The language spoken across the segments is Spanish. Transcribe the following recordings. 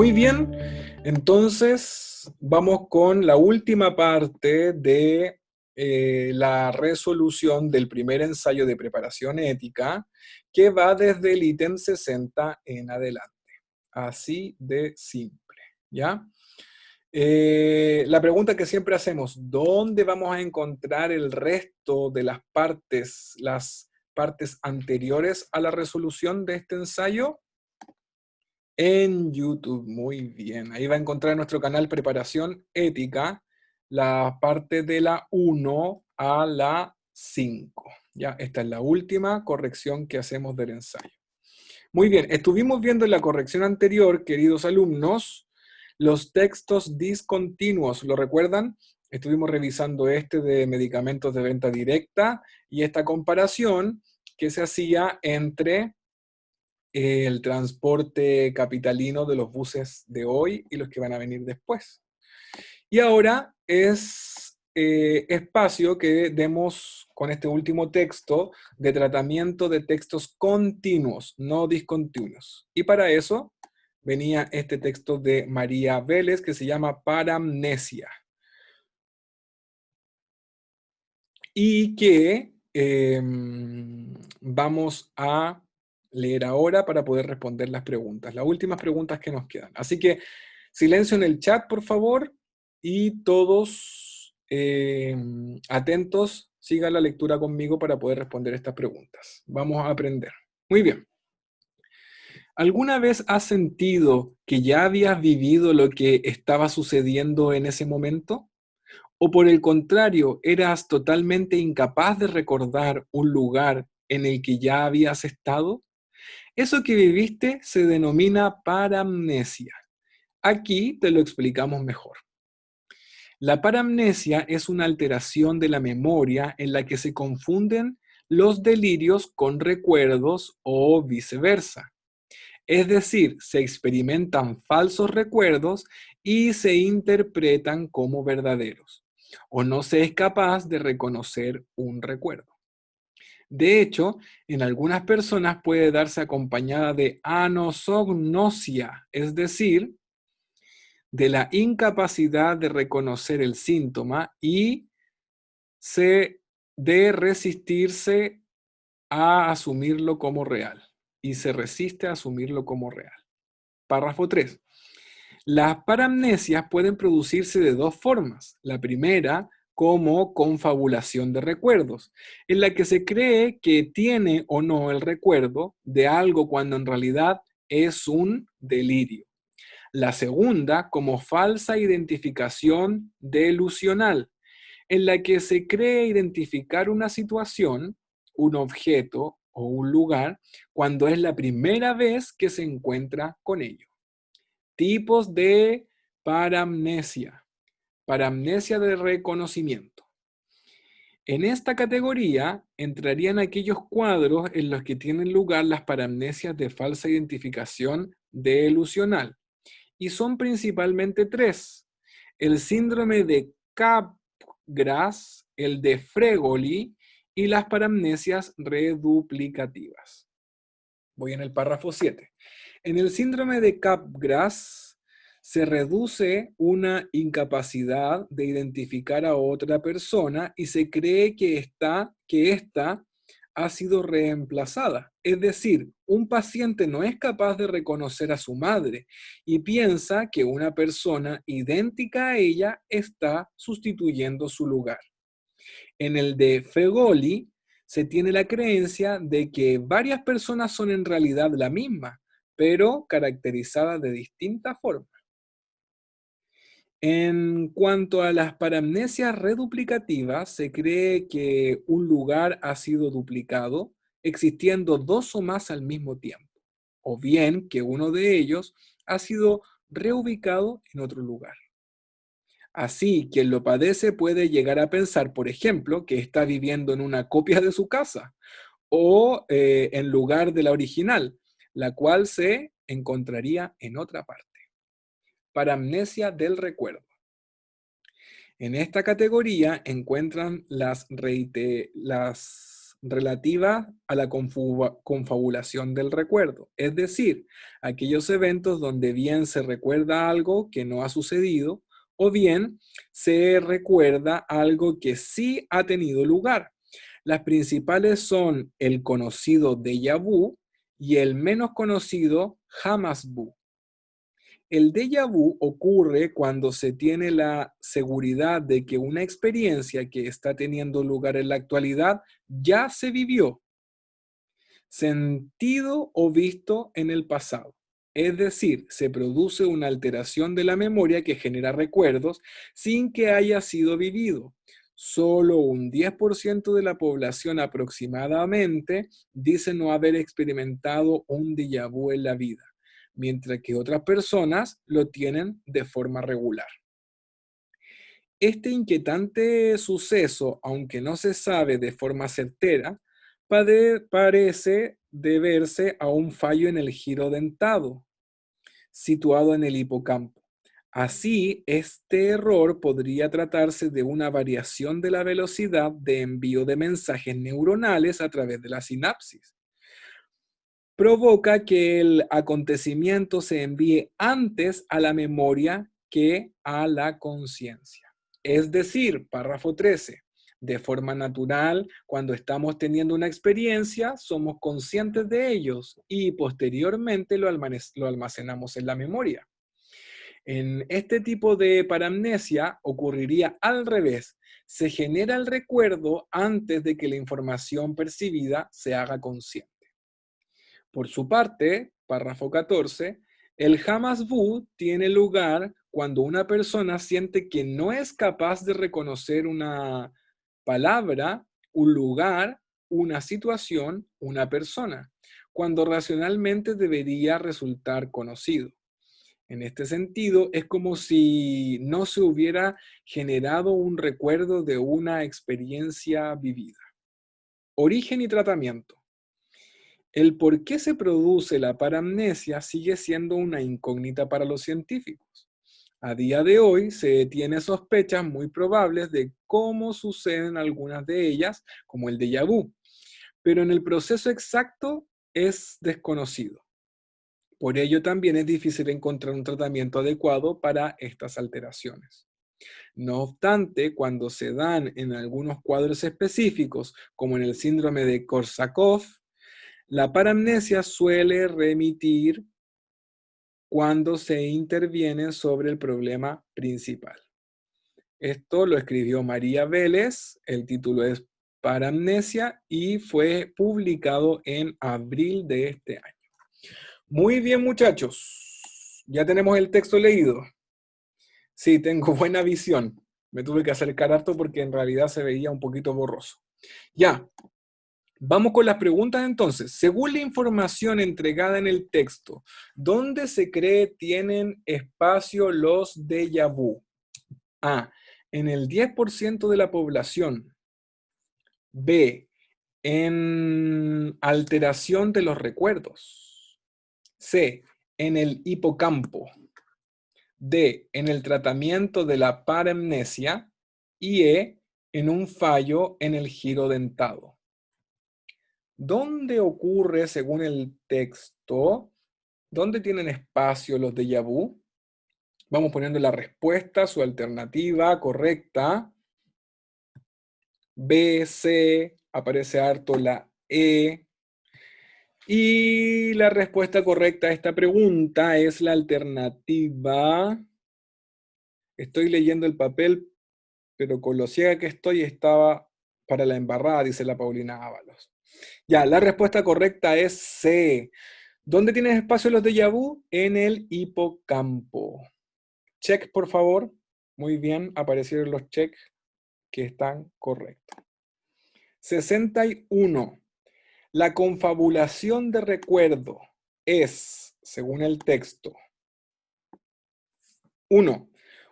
Muy bien, entonces vamos con la última parte de la resolución del primer ensayo de preparación ética, que va desde el ítem 60 en adelante. Así de simple, ¿ya? La pregunta que siempre hacemos, ¿dónde vamos a encontrar el resto de las partes anteriores a la resolución de este ensayo? En YouTube, muy bien. Ahí va a encontrar nuestro canal Preparación Ética, la parte de la 1 a la 5. Ya, esta es la última corrección que hacemos del ensayo. Muy bien, estuvimos viendo en la corrección anterior, queridos alumnos, los textos discontinuos. ¿Lo recuerdan? Estuvimos revisando este de medicamentos de venta directa y esta comparación que se hacía entre el transporte capitalino de los buses de hoy y los que van a venir después. Y ahora es espacio que demos con este último texto de tratamiento de textos continuos, no discontinuos. Y para eso venía este texto de María Vélez que se llama Paramnesia. Y que vamos a leer ahora para poder responder las preguntas, las últimas preguntas que nos quedan. Así que silencio en el chat, por favor, y todos atentos, sigan la lectura conmigo para poder responder estas preguntas. Vamos a aprender. Muy bien. ¿Alguna vez has sentido que ya habías vivido lo que estaba sucediendo en ese momento? ¿O por el contrario, eras totalmente incapaz de recordar un lugar en el que ya habías estado? Eso que viviste se denomina paramnesia. Aquí te lo explicamos mejor. La paramnesia es una alteración de la memoria en la que se confunden los delirios con recuerdos o viceversa. Es decir, se experimentan falsos recuerdos y se interpretan como verdaderos, o no se es capaz de reconocer un recuerdo. De hecho, en algunas personas puede darse acompañada de anosognosia, es decir, de la incapacidad de reconocer el síntoma y de resistirse a asumirlo como real. Y se resiste a asumirlo como real. Párrafo 3. Las paramnesias pueden producirse de dos formas. La primera, como confabulación de recuerdos, en la que se cree que tiene o no el recuerdo de algo cuando en realidad es un delirio. La segunda, como falsa identificación delusional, en la que se cree identificar una situación, un objeto o un lugar cuando es la primera vez que se encuentra con ello. Tipos de paramnesia. Paramnesia de reconocimiento. En esta categoría entrarían aquellos cuadros en los que tienen lugar las paramnesias de falsa identificación delusional. Y son principalmente tres: el síndrome de Capgras, el de Fregoli y las paramnesias reduplicativas. Voy en el párrafo 7. En el síndrome de Capgras se reduce una incapacidad de identificar a otra persona y se cree que ésta ha sido reemplazada. Es decir, un paciente no es capaz de reconocer a su madre y piensa que una persona idéntica a ella está sustituyendo su lugar. En el de Fegoli se tiene la creencia de que varias personas son en realidad la misma, pero caracterizadas de distinta forma. En cuanto a las paramnesias reduplicativas, se cree que un lugar ha sido duplicado, existiendo dos o más al mismo tiempo, o bien que uno de ellos ha sido reubicado en otro lugar. Así, quien lo padece puede llegar a pensar, por ejemplo, que está viviendo en una copia de su casa o en lugar de la original, la cual se encontraría en otra parte. Paramnesia del recuerdo. En esta categoría encuentran las relativa a la confabulación del recuerdo, es decir, aquellos eventos donde bien se recuerda algo que no ha sucedido o bien se recuerda algo que sí ha tenido lugar. Las principales son el conocido déjà vu y el menos conocido jamás vu. El déjà vu ocurre cuando se tiene la seguridad de que una experiencia que está teniendo lugar en la actualidad ya se vivió, sentido o visto en el pasado. Es decir, se produce una alteración de la memoria que genera recuerdos sin que haya sido vivido. Solo un 10% de la población aproximadamente dice no haber experimentado un déjà vu en la vida, mientras que otras personas lo tienen de forma regular. Este inquietante suceso, aunque no se sabe de forma certera, parece deberse a un fallo en el giro dentado, situado en el hipocampo. Así, este error podría tratarse de una variación de la velocidad de envío de mensajes neuronales a través de la sinapsis. Provoca que el acontecimiento se envíe antes a la memoria que a la conciencia. Es decir, párrafo 13, de forma natural, cuando estamos teniendo una experiencia, somos conscientes de ellos y posteriormente lo almacenamos en la memoria. En este tipo de paramnesia ocurriría al revés. Se genera el recuerdo antes de que la información percibida se haga consciente. Por su parte, párrafo 14, el Hamas vu tiene lugar cuando una persona siente que no es capaz de reconocer una palabra, un lugar, una situación, una persona, cuando racionalmente debería resultar conocido. En este sentido, es como si no se hubiera generado un recuerdo de una experiencia vivida. Origen y tratamiento. El por qué se produce la paramnesia sigue siendo una incógnita para los científicos. A día de hoy se tiene sospechas muy probables de cómo suceden algunas de ellas, como el déjà vu, pero en el proceso exacto es desconocido. Por ello también es difícil encontrar un tratamiento adecuado para estas alteraciones. No obstante, cuando se dan en algunos cuadros específicos, como en el síndrome de Korsakoff, la paramnesia suele remitir cuando se interviene sobre el problema principal. Esto lo escribió María Vélez, el título es Paramnesia y fue publicado en abril de este año. Muy bien, muchachos. Ya tenemos el texto leído. Sí, tengo buena visión. Me tuve que acercar harto porque en realidad se veía un poquito borroso. Ya, vamos con las preguntas entonces. Según la información entregada en el texto, ¿dónde se cree tienen espacio los déjà vu? A. En el 10% de la población. B. En alteración de los recuerdos. C. En el hipocampo. D. En el tratamiento de la paramnesia. Y E. En un fallo en el giro dentado. ¿Dónde ocurre, según el texto, dónde tienen espacio los déjà vu? Vamos poniendo la respuesta, su alternativa correcta. B, C, aparece harto la E. Y la respuesta correcta a esta pregunta es la alternativa. Estoy leyendo el papel, pero con lo ciega que estoy estaba para la embarrada, dice la Paulina Ábalos. Ya, la respuesta correcta es C. ¿Dónde tienen espacio los déjà vu? En el hipocampo. Check, por favor. Muy bien, aparecieron los checks que están correctos. 61. La confabulación de recuerdo es, según el texto, 1.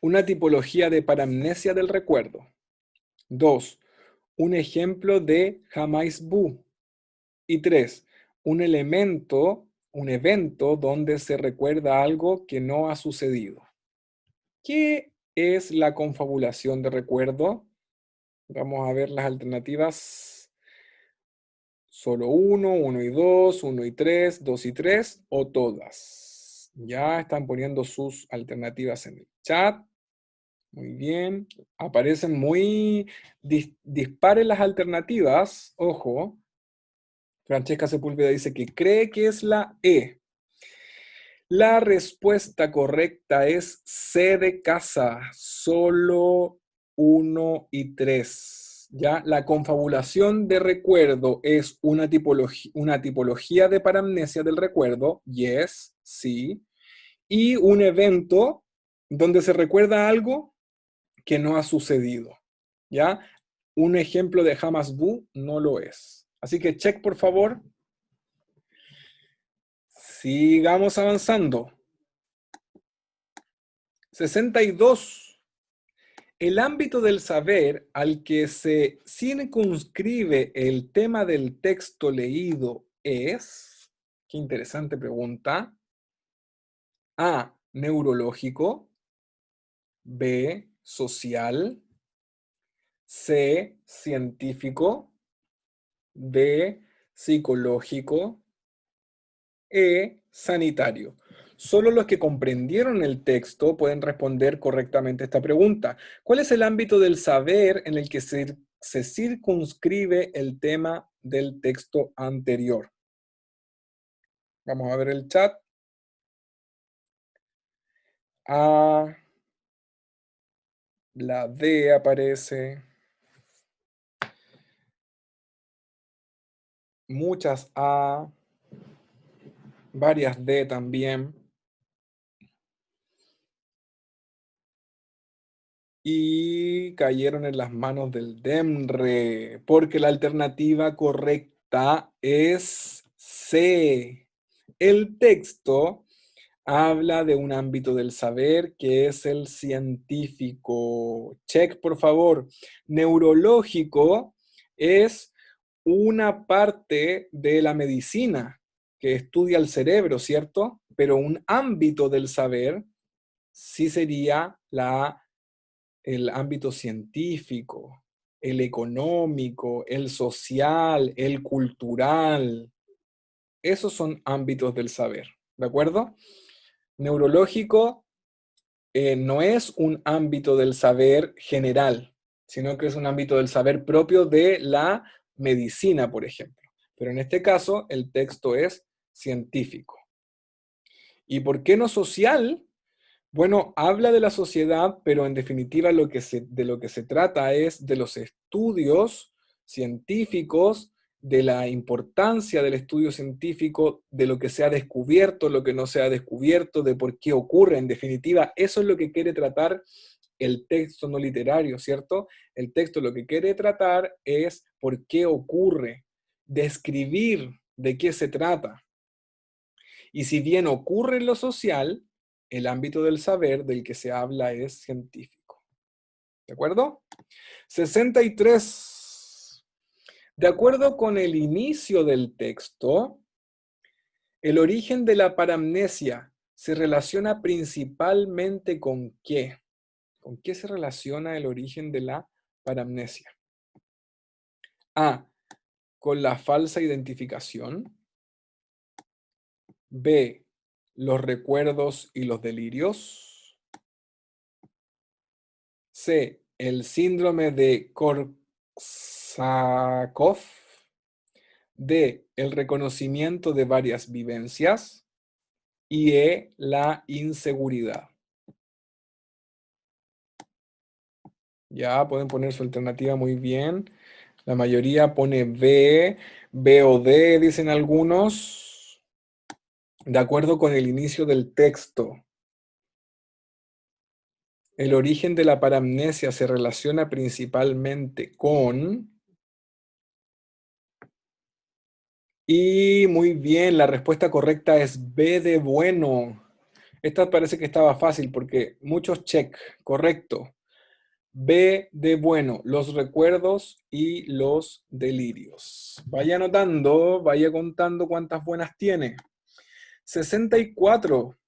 Una tipología de paramnesia del recuerdo. 2. Un ejemplo de jamais-vu. Y 3. Un evento donde se recuerda algo que no ha sucedido. ¿Qué es la confabulación de recuerdo? Vamos a ver las alternativas. Solo uno, uno y dos, uno y tres, dos y tres, o todas. Ya están poniendo sus alternativas en el chat. Muy bien. Aparecen muy dispares las alternativas. Ojo. Francesca Sepúlveda dice que cree que es la E. La respuesta correcta es C de casa, solo 1 y 3. ¿Ya? La confabulación de recuerdo es una tipología de paramnesia del recuerdo, yes, sí, y un evento donde se recuerda algo que no ha sucedido. ¿Ya? Un ejemplo de Hamas Bu no lo es. Así que check, por favor. Sigamos avanzando. 62. El ámbito del saber al que se circunscribe el tema del texto leído es, qué interesante pregunta, A, neurológico, B, social, C, científico, D, psicológico, sanitario. Solo los que comprendieron el texto pueden responder correctamente esta pregunta. ¿Cuál es el ámbito del saber en el que se circunscribe el tema del texto anterior? Vamos a ver el chat. A, la D aparece. Muchas A, varias D también. Y cayeron en las manos del DEMRE, porque la alternativa correcta es C. El texto habla de un ámbito del saber que es el científico. Check, por favor. Neurológico es una parte de la medicina que estudia el cerebro, ¿cierto? Pero un ámbito del saber sí sería el ámbito científico, el económico, el social, el cultural. Esos son ámbitos del saber, ¿de acuerdo? Neurológico no es un ámbito del saber general, sino que es un ámbito del saber propio de la medicina, por ejemplo. Pero en este caso, el texto es científico. ¿Y por qué no social? Bueno, habla de la sociedad, pero en definitiva de lo que se trata es de los estudios científicos, de la importancia del estudio científico, de lo que se ha descubierto, lo que no se ha descubierto, de por qué ocurre. En definitiva, eso es lo que quiere tratar el texto no literario, ¿cierto? El texto lo que quiere tratar es por qué ocurre, describir de qué se trata. Y si bien ocurre en lo social, el ámbito del saber del que se habla es científico. ¿De acuerdo? 63. De acuerdo con el inicio del texto, el origen de la paramnesia se relaciona principalmente con qué. ¿Con qué se relaciona el origen de la paramnesia? A. Con la falsa identificación. B. Los recuerdos y los delirios. C. El síndrome de Korsakoff. D. El reconocimiento de varias vivencias. Y E. La inseguridad. Ya pueden poner su alternativa muy bien. La mayoría pone B, B o D, dicen algunos, de acuerdo con el inicio del texto. El origen de la paramnesia se relaciona principalmente con... Y muy bien, la respuesta correcta es B de bueno. Esta parece que estaba fácil porque muchos check, correcto. B de bueno, los recuerdos y los delirios. Vaya anotando, vaya contando cuántas buenas tiene. 64.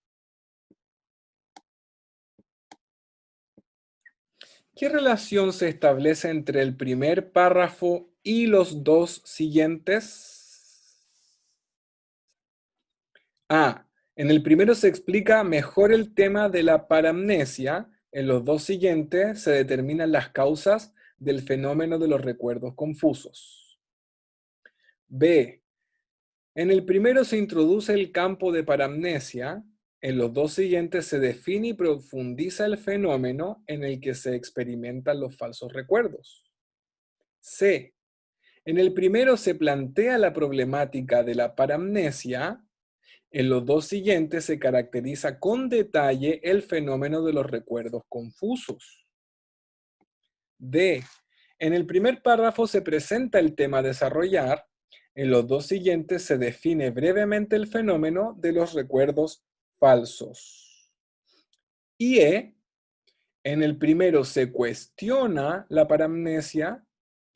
¿Qué relación se establece entre el primer párrafo y los dos siguientes? A. En el primero se explica mejor el tema de la paramnesia. En los dos siguientes se determinan las causas del fenómeno de los recuerdos confusos. B. En el primero se introduce el campo de paramnesia. En los dos siguientes se define y profundiza el fenómeno en el que se experimentan los falsos recuerdos. C. En el primero se plantea la problemática de la paramnesia. En los dos siguientes se caracteriza con detalle el fenómeno de los recuerdos confusos. D. En el primer párrafo se presenta el tema a desarrollar. En los dos siguientes se define brevemente el fenómeno de los recuerdos falsos. Y E. En el primero se cuestiona la paramnesia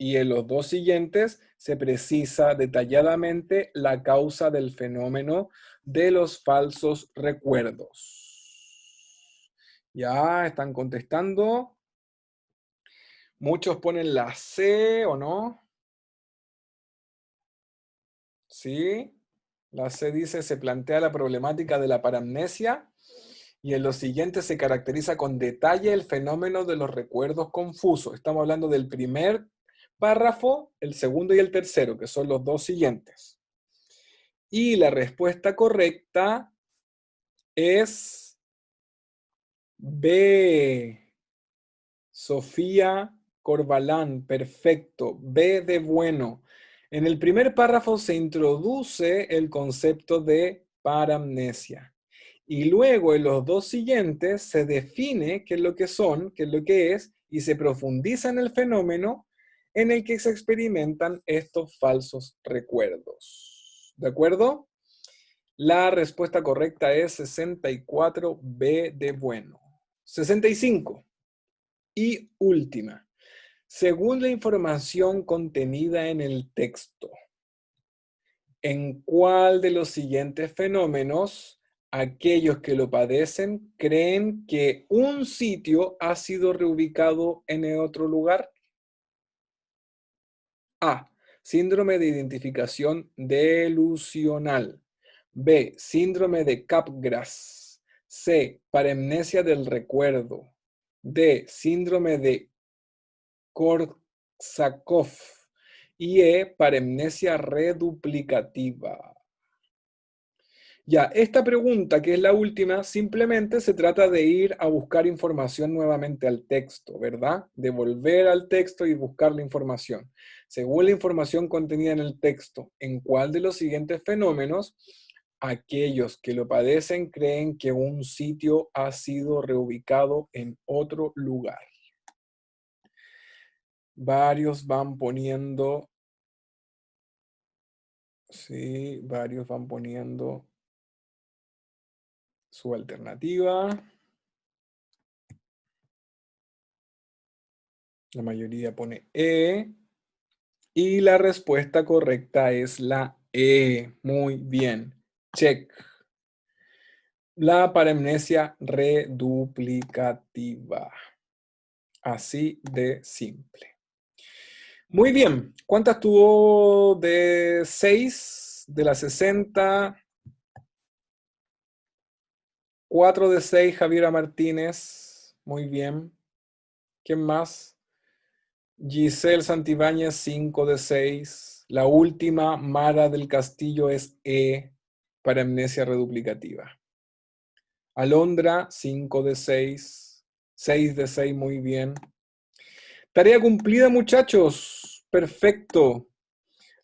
y en los dos siguientes se precisa detalladamente la causa del fenómeno de los falsos recuerdos. Ya están contestando. Muchos ponen la C, ¿o no? Sí. La C dice, se plantea la problemática de la paramnesia y en los siguientes se caracteriza con detalle el fenómeno de los recuerdos confusos. Estamos hablando del primer párrafo, el segundo y el tercero, que son los dos siguientes. Y la respuesta correcta es B. Sofía Corbalán, perfecto. B de bueno. En el primer párrafo se introduce el concepto de paramnesia. Y luego en los dos siguientes se define qué es lo que son, qué es lo que es, y se profundiza en el fenómeno en el que se experimentan estos falsos recuerdos. ¿De acuerdo? La respuesta correcta es 64, B de bueno. 65. Y última. Según la información contenida en el texto, ¿en cuál de los siguientes fenómenos aquellos que lo padecen creen que un sitio ha sido reubicado en otro lugar? A. Síndrome de identificación delusional. B. Síndrome de Capgras. C. Paremnesia del recuerdo. D. Síndrome de Korsakoff. Y E. Paremnesia reduplicativa. Ya, esta pregunta, que es la última, simplemente se trata de ir a buscar información nuevamente al texto, ¿verdad? De volver al texto y buscar la información. Según la información contenida en el texto, ¿en cuál de los siguientes fenómenos aquellos que lo padecen creen que un sitio ha sido reubicado en otro lugar? Varios van poniendo, sí, varios van poniendo su alternativa. La mayoría pone E. Y la respuesta correcta es la E. Muy bien. Check. La paremnesia reduplicativa. Así de simple. Muy bien. ¿Cuántas tuvo de 6 de las 60? 4 de 6, Javiera Martínez. Muy bien. ¿Quién más? Giselle Santibáñez, 5 de 6. La última, Mara del Castillo, es E, para amnesia reduplicativa. Alondra, 5 de 6. 6 de 6, muy bien. Tarea cumplida, muchachos. Perfecto.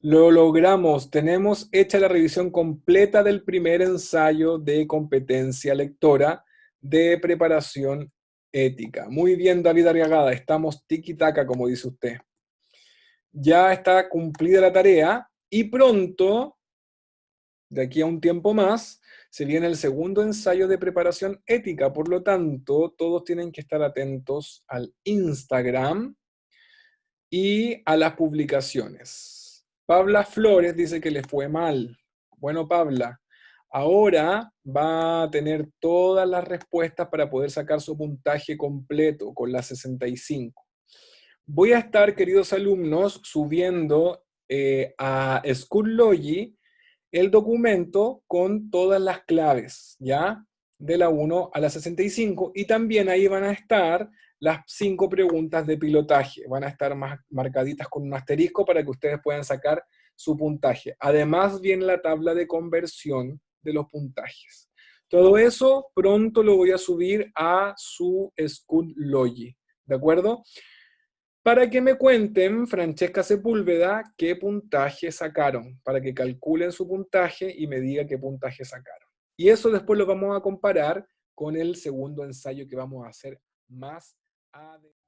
Lo logramos. Tenemos hecha la revisión completa del primer ensayo de competencia lectora de preparación ética. Muy bien, David Arriagada. Estamos tiki-taka, como dice usted. Ya está cumplida la tarea y pronto, de aquí a un tiempo más, se viene el segundo ensayo de preparación ética. Por lo tanto, todos tienen que estar atentos al Instagram y a las publicaciones. Pabla Flores dice que le fue mal. Bueno, Pabla, ahora va a tener todas las respuestas para poder sacar su puntaje completo con la 65. Voy a estar, queridos alumnos, subiendo a Schoology el documento con todas las claves, ¿ya? De la 1 a la 65, y también ahí van a estar las 5 preguntas de pilotaje. Van a estar marcaditas con un asterisco para que ustedes puedan sacar su puntaje. Además viene la tabla de conversión de los puntajes. Todo eso pronto lo voy a subir a su Schoology, ¿de acuerdo? Para que me cuenten, Francesca Sepúlveda, qué puntaje sacaron, para que calculen su puntaje y me diga qué puntaje sacaron. Y eso después lo vamos a comparar con el segundo ensayo que vamos a hacer más adelante.